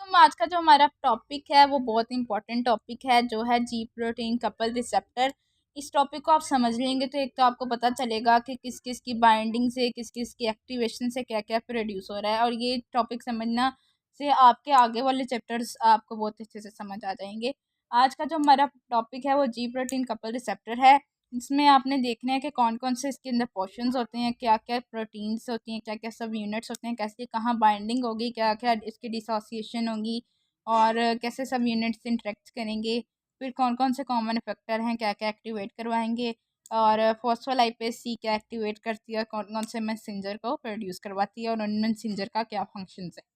वालेकुम। आज का जो हमारा टॉपिक है वो बहुत इंपॉर्टेंट टॉपिक है, जो है जी प्रोटीन कपल रिसेप्टर। इस टॉपिक को आप समझ लेंगे तो एक तो आपको पता चलेगा कि किस किस की बाइंडिंग से, किस किस की एक्टिवेशन से क्या क्या प्रोड्यूस हो रहा है, और ये टॉपिक समझना से आपके आगे वाले चैप्टर्स आपको बहुत अच्छे से समझ आ जाएंगे। आज का जो हमारा टॉपिक है वो जी प्रोटीन कपल रिसेप्टर है। इसमें आपने देखना है कि कौन कौन से इसके अंदर पोर्शंस होते हैं, क्या क्या प्रोटीन्स होती हैं, क्या क्या सब यूनिट्स होते हैं, कैसे कहाँ बाइंडिंग होगी, क्या क्या इसकी डिसोसिएशन होगी, और कैसे सब यूनिट्स इंटरेक्ट करेंगे। फिर कौन कौन से कॉमन फैक्टर हैं, क्या क्या एक्टिवेट करवाएंगे, और फॉस्फोलाइपेज सी क्या एक्टिवेट करती है, कौन कौन से मैसेंजर को प्रोड्यूस करवाती है, और उन मैसेंजर का क्या फंक्शन है।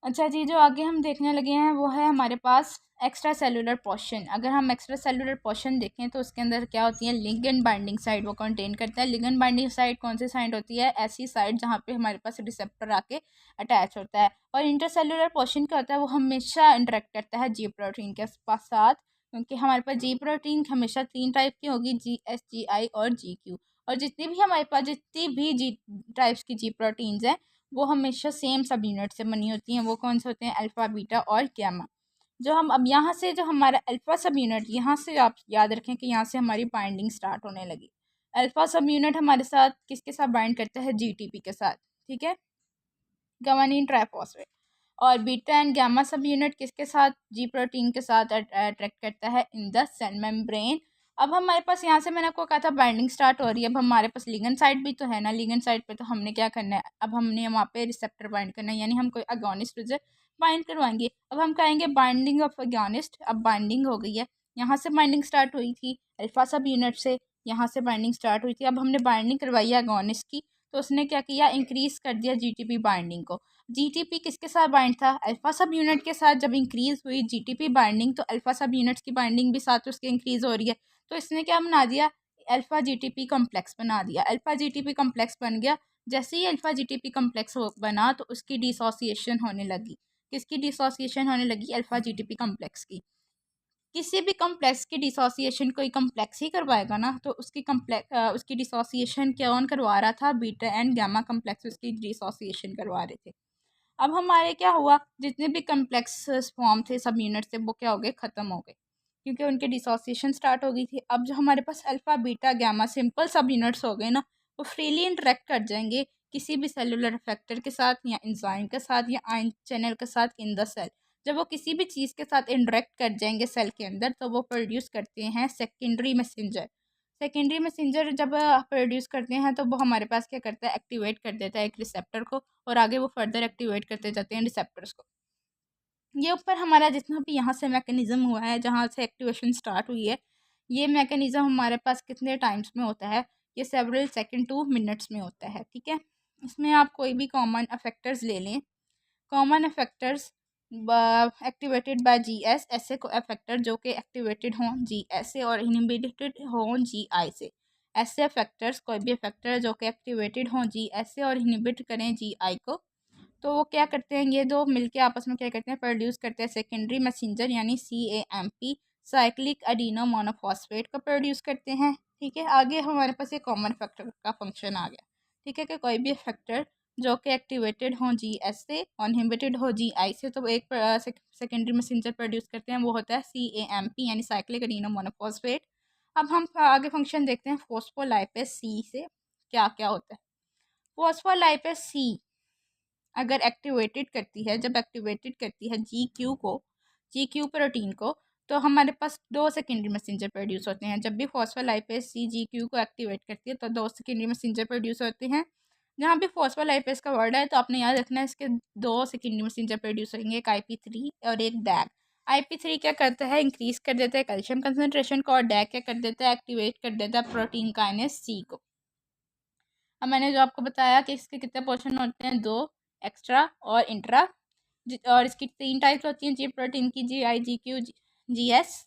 अच्छा जी, जो आगे हम देखने लगे हैं वो है हमारे पास एक्स्ट्रा सेलुलर पोर्शन। अगर हम एक्स्ट्रा सेलुलर पोर्शन देखें तो उसके अंदर क्या होती है, लिगेंड बाइंडिंग साइट वो कंटेन करता है। लिगेंड बाइंडिंग साइट कौन सी साइट होती है, ऐसी साइट जहाँ पे हमारे पास रिसेप्टर आके अटैच होता है। और इंटरसेलुलर पोर्शन क्या होता है, वो हमेशा इंटरेक्ट करता है जी प्रोटीन के साथ, क्योंकि हमारे पास जी प्रोटीन हमेशा 3 टाइप की होगी, GS, GI और GQ। और जितनी भी हमारे पास जितनी भी जी टाइप्स की जी प्रोटीन्स हैं वो हमेशा सेम सब यूनिट से बनी होती हैं। वो कौन से होते हैं, अल्फ़ा, बीटा और गैमा। जो हम अब यहाँ से जो हमारा अल्फ़ा सब यूनिट, यहाँ से आप याद रखें कि यहाँ से हमारी बाइंडिंग स्टार्ट होने लगी। अल्फ़ा सब यूनिट हमारे साथ किसके साथ बाइंड करता है, GTP के साथ, ठीक है, गवानीन ट्राइफॉस्फेट। और बीटा एंड गामा सब यूनिट किसके साथ, जी प्रोटीन के साथ अट्रैक्ट करता है इन द सेल मेम्ब्रेन। अब हमारे पास यहाँ से मैंने आपको कहा था बाइंडिंग स्टार्ट हो रही है। अब हमारे पास लिगेंड साइड भी तो है ना, लिगेंड साइड पे तो हमने क्या करना है, अब हमने वहाँ पे रिसेप्टर बाइंड करना है, यानी हम कोई अगोनिस्ट से बाइंड करवाएंगे। अब हम कहेंगे बाइंडिंग ऑफ अगोनिस्ट। अब बाइंडिंग हो गई है, यहाँ से बाइंडिंग स्टार्ट हुई थी अल्फा सब यूनिट से, यहाँ से बाइंडिंग स्टार्ट हुई थी। अब हमने बाइंडिंग करवाई है अगोनिस्ट की, तो उसने क्या किया, इंक्रीज कर दिया GTP बाइंडिंग को। जीटीपी किसके साथ बाइंड था, अल्फा सब यूनिट के साथ। जब इंक्रीज हुई जीटीपी बाइंडिंग तो अल्फा सब यूनिट्स की बाइंडिंग भी साथ उसके इंक्रीज हो रही है। तो इसने क्या बना दिया, अल्फा जीटीपी कॉम्प्लेक्स बना दिया। अल्फा जीटीपी कॉम्प्लेक्स बन गया। जैसे ही अल्फा जीटीपी कॉम्प्लेक्स बना तो उसकी डिसोसिएशन होने लगी। किसकी डिसोसिएशन होने लगी, अल्फा जीटीपी कॉम्प्लेक्स की। किसी भी कॉम्प्लेक्स की डिसोसिएशन कोई कॉम्प्लेक्स ही करवाएगा ना, तो उसकी डिसोसिएशन कौन करवा रहा था, बीटा एंड गामा कॉम्प्लेक्स उसकी डिसोसिएशन करवा रहे थे। अब हमारे क्या हुआ, जितने भी कम्प्लेक्स फॉर्म थे सब यूनिट से, वो क्या हो गए, ख़त्म हो गए, क्योंकि उनके डिसोसिएशन स्टार्ट हो गई थी। अब जो हमारे पास अल्फ़ा, बीटा, गामा सिंपल सब यूनिट्स हो गए ना, वो फ्रीली इंटरेक्ट कर जाएंगे किसी भी सेलुलर फैक्टर के साथ, या एंजाइम के साथ, या आयन चैनल के साथ इन द सेल। जब वो किसी भी चीज़ के साथ इंटरेक्ट कर जाएंगे सेल के अंदर, तो वो प्रोड्यूस करते हैं सेकेंडरी मैसेंजर। सेकेंडरी मैसेंजर जब प्रोड्यूस करते हैं तो वो हमारे पास क्या करता है, एक्टिवेट कर देता है एक रिसेप्टर को, और आगे वो फर्दर एक्टिवेट करते जाते हैं रिसेप्टर्स को। ये ऊपर हमारा जितना भी यहाँ से मैकेनिज़्म हुआ है, जहाँ से एक्टिवेशन स्टार्ट हुई है, ये मैकेनिज़्म हमारे पास कितने टाइम्स में होता है, ये सेवरल सेकेंड टू मिनट्स में होता है, ठीक है। इसमें आप कोई भी कॉमन अफेक्टर्स ले लें। Common affectors activated by GS, ऐसे को अफेक्टर जो कि एक्टिवेटेड हों GS से और इनहिबिटेड हों GI से। ऐसे अफेक्टर्स, कोई भी अफेक्टर जो कि एक्टिवेटेड हों GS से और इनहिबिट करें GI को, तो वो क्या करते हैं, ये दो मिलके आपस में क्या करते हैं, प्रोड्यूस करते हैं सेकेंडरी मैसेंजर यानी CAMP, साइक्लिक एडिनो मोनोफॉस्फेट को प्रोड्यूस करते हैं, ठीक है। आगे हमारे पास ये कॉमन फैक्टर का फंक्शन आ गया, ठीक है, कि कोई भी फैक्टर जो कि एक्टिवेटेड हो GS से और इनहिबिटेड हो GI से, तो एक सेकेंडरी मैसेंजर प्रोड्यूस करते हैं, वो होता है CAMP यानी साइक्लिक एडिनो मोनोफॉस्फेट। अब हम आगे फंक्शन देखते हैं फॉस्फोलाइपेज C से क्या क्या होता है। फॉस्फोलाइपेज C अगर एक्टिवेटेड करती है, जब एक्टिवेटेड करती है GQ प्रोटीन को, तो हमारे पास दो सेकेंडरी मैसेंजर प्रोड्यूस होते हैं। जब भी फॉस्फोलाइपेज C GQ को एक्टिवेट करती है तो दो सेकेंडरी मैसेंजर प्रोड्यूस होते हैं। जहाँ भी फॉस्फोलाइपेज का वर्ड है तो आपने याद रखना है, इसके दो सेकेंडरी मैसेंजर प्रोड्यूस होंगे, एक IP3 और एक डैग। IP3 क्या करता है, इंक्रीज कर देता है कैल्शियम कंसनट्रेशन को, और डैग क्या कर देता है, एक्टिवेट कर देता है प्रोटीन काइनेज C को। अब मैंने जो आपको बताया कि इसके कितने पोर्शन होते हैं, दो, एक्स्ट्रा और इंट्रा। और इसकी 3 टाइप्स होती हैं जी प्रोटीन की, GI, GQ, GS।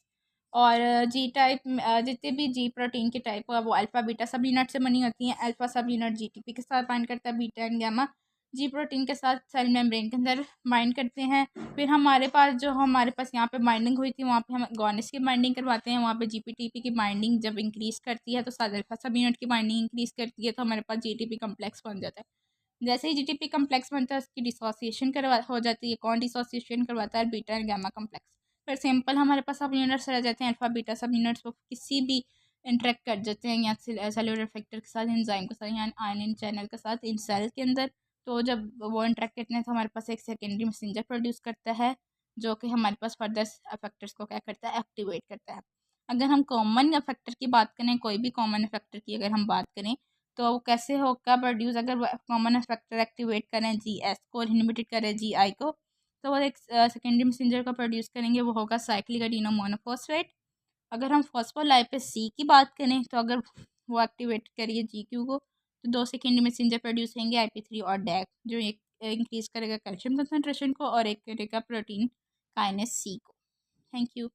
और जी टाइप जितने भी जी प्रोटीन की टाइप है वो अल्फ़ा बीटा सब यूनिट से बनी होती हैं। अल्फ़ा सब यूनिट GTP के साथ बाइंड करता है, beta and gamma ji protein के साथ सेल मेम्ब्रेन के अंदर बाइंड करते हैं। फिर हमारे पास यहाँ पे बाइंडिंग हुई थी, वहाँ पे हम गॉनिस की बाइंडिंग करवाते हैं। वहाँ पे GPTP की बाइंडिंग जब इंक्रीज़ करती है तो साथ अल्फ़ा सब यूनिट की बाइंडिंग इंक्रीज़ करती है, तो हमारे पास GTP कम्प्लेक्स बन जाता है। जैसे ही जीटीपी कम्प्लेक्स बनता है उसकी डिसोसिएशन हो जाती है। कौन डिसोसिएशन करवाता है? Beta and gamma complex. फिर सिंपल हमारे पास सब यूनिट्स रह जाते हैं, अल्फा बीटा सब यूनिट्स वो किसी भी इंटरेक्ट कर जाते हैं या सेलुलर फैक्टर के साथ, एंजाइम के साथ, या आयनिन चैनल के साथ इन सेल के अंदर। तो जब वो इंटरेक्ट करते हैं तो हमारे पास एक सेकेंडरी मैसेंजर प्रोड्यूस करता है जो कि हमारे पास फर्दर फैक्टर्स को क्या करता है? एक्टिवेट करता है। अगर हम कॉमन फैक्टर की बात करें, कोई भी कॉमन फैक्टर की अगर हम बात करें तो वो कैसे होगा प्रोड्यूस? अगर कॉमन फैक्टर एक्टिवेट करें जी एस को और इनहिबिटेड करें जी आई को, तो वो एक सेकेंडरी मैसेंजर को प्रोड्यूस करेंगे, वो होगा साइक्लिक एडिनो मोनोफॉस्फेट। अगर हम फॉस्फोलाइपेज सी की बात करें तो अगर वो एक्टिवेट करिए जी क्यू को तो 2 सेकेंडरी मैसेंजर प्रोड्यूस होंगे IP3 और डैक, जो एक इंक्रीज करेगा कैल्शियम कंसनट्रेशन को और एक करेगा प्रोटीन काइनेस सी को। Thank you.